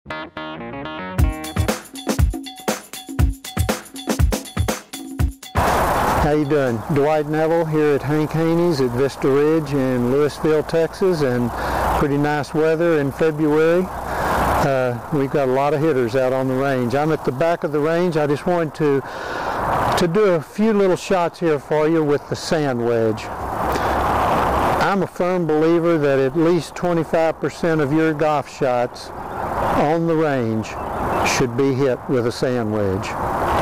How you doing? Dwight Nevil here at Hank Haney's at Vista Ridge in Louisville, Texas, and pretty nice weather in February. We've got a lot of hitters out on the range. I'm at the back of the range. I just wanted to do a few little shots here for you with the sand wedge. I'm a firm believer that at least 25% of your golf shots on the range should be hit with a sand wedge.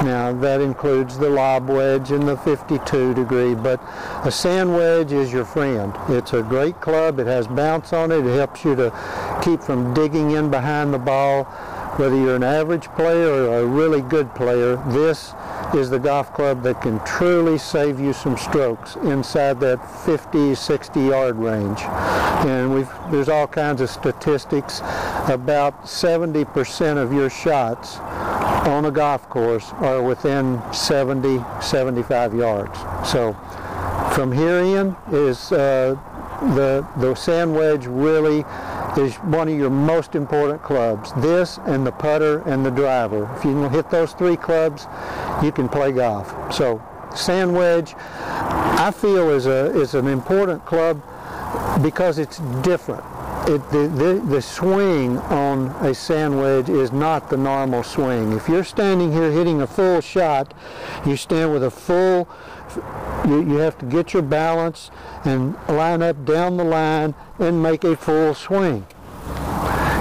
Now that includes the lob wedge and the 52 degree, but a sand wedge is your friend. It's a great club. It has bounce on it. It helps you to keep from digging in behind the ball. Whether you're an average player or a really good player, this is the golf club that can truly save you some strokes inside that 50, 60 yard range. And there's all kinds of statistics. About 70% of your shots on a golf course are within 70, 75 yards. So from here in is the sand wedge really is one of your most important clubs. This and the putter and the driver. If you can hit those three clubs, you can play golf. So sand wedge, I feel is an important club because it's different. The swing on a sand wedge is not the normal swing. If you're standing here hitting a full shot, you stand with a full, you have to get your balance and line up down the line and make a full swing.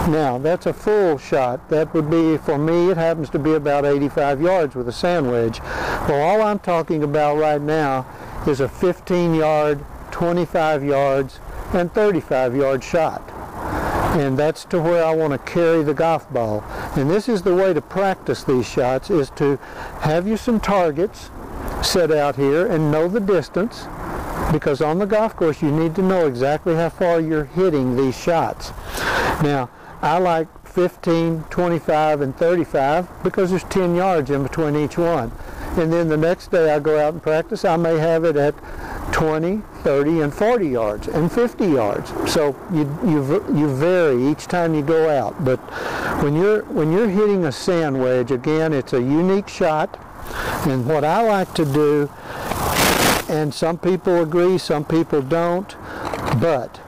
Now, that's a full shot. That would be, for me, it happens to be about 85 yards with a sand wedge. Well, all I'm talking about right now is a 15 yard, 25 yards, and 35 yard shot. And that's to where I want to carry the golf ball. And this is the way to practice these shots, is to have you some targets set out here and know the distance, because on the golf course you need to know exactly how far you're hitting these shots. Now, I like 15, 25, and 35 because there's 10 yards in between each one. And then the next day I go out and practice, I may have it at 20, 30, and 40 yards, and 50 yards. So you vary each time you go out. But when you're hitting a sand wedge, again, it's a unique shot. And what I like to do, and some people agree, some people don't, but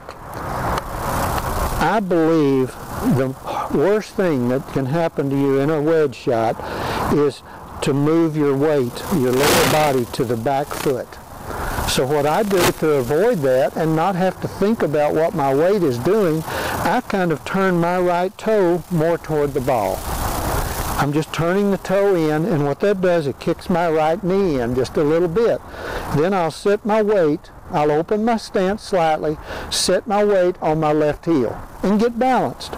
I believe the worst thing that can happen to you in a wedge shot is to move your weight, your lower body, to the back foot. So what I do to avoid that and not have to think about what my weight is doing, I kind of turn my right toe more toward the ball. I'm just turning the toe in, and what that does, it kicks my right knee in just a little bit. Then I'll set my weight, I'll open my stance slightly, set my weight on my left heel, and get balanced.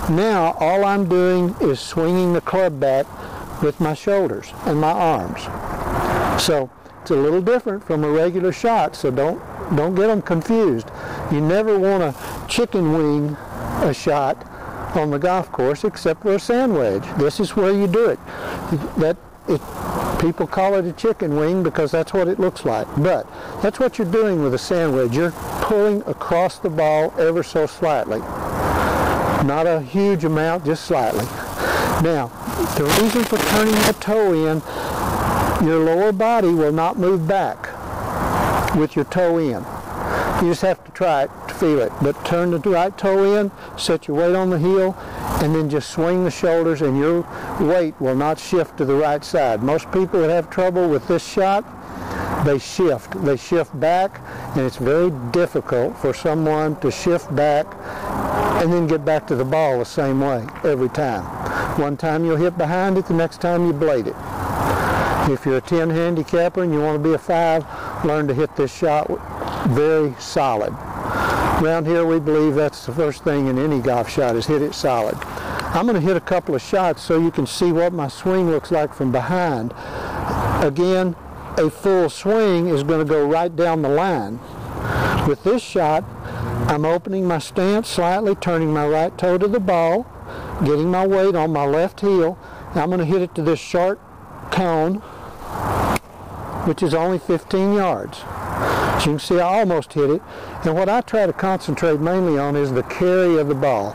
Now all I'm doing is swinging the club back with my shoulders and my arms. So it's a little different from a regular shot, so don't get them confused. You never want to chicken wing a shot on the golf course except for a sand wedge. This is where you do it. People call it a chicken wing because that's what it looks like, but that's what you're doing with a sand wedge. You're pulling across the ball ever so slightly. Not a huge amount, just slightly. Now, the reason for turning that toe in, your lower body will not move back with your toe in. You just have to try it to feel it. But turn the right toe in, set your weight on the heel, and then just swing the shoulders, and your weight will not shift to the right side. Most people that have trouble with this shot, they shift back, and it's very difficult for someone to shift back and then get back to the ball the same way every time. One time you'll hit behind it, the next time you blade it. If you're a 10 handicapper and you want to be a 5, learn to hit this shot very solid. Around here we believe that's the first thing in any golf shot, is hit it solid. I'm going to hit a couple of shots so you can see what my swing looks like from behind. Again, a full swing is going to go right down the line. With this shot, I'm opening my stance slightly, turning my right toe to the ball, getting my weight on my left heel. I'm going to hit it to this short cone, which is only 15 yards. So you can see I almost hit it. And what I try to concentrate mainly on is the carry of the ball.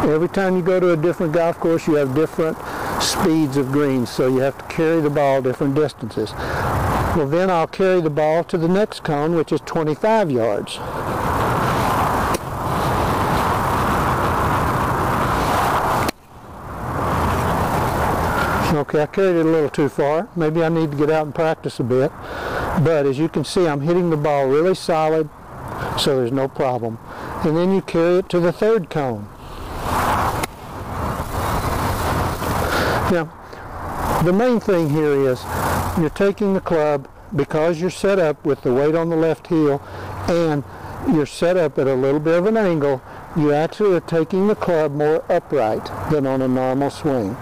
Every time you go to a different golf course, you have different speeds of greens, so you have to carry the ball different distances. Well, then I'll carry the ball to the next cone, which is 25 yards. Okay, I carried it a little too far. Maybe I need to get out and practice a bit. But as you can see, I'm hitting the ball really solid, so there's no problem. And then you carry it to the third cone. Now, the main thing here is you're taking the club, because you're set up with the weight on the left heel and you're set up at a little bit of an angle, you actually are taking the club more upright than on a normal swing.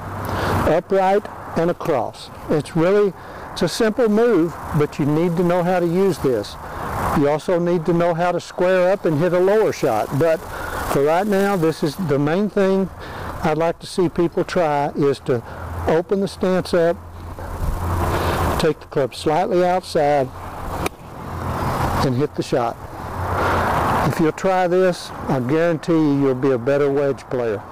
Upright and across. It's a simple move, but you need to know how to use this. You also need to know how to square up and hit a lower shot. But for right now, this is the main thing I'd like to see people try, is to open the stance up, take the club slightly outside, and hit the shot. If you'll try this, I guarantee you'll be a better wedge player.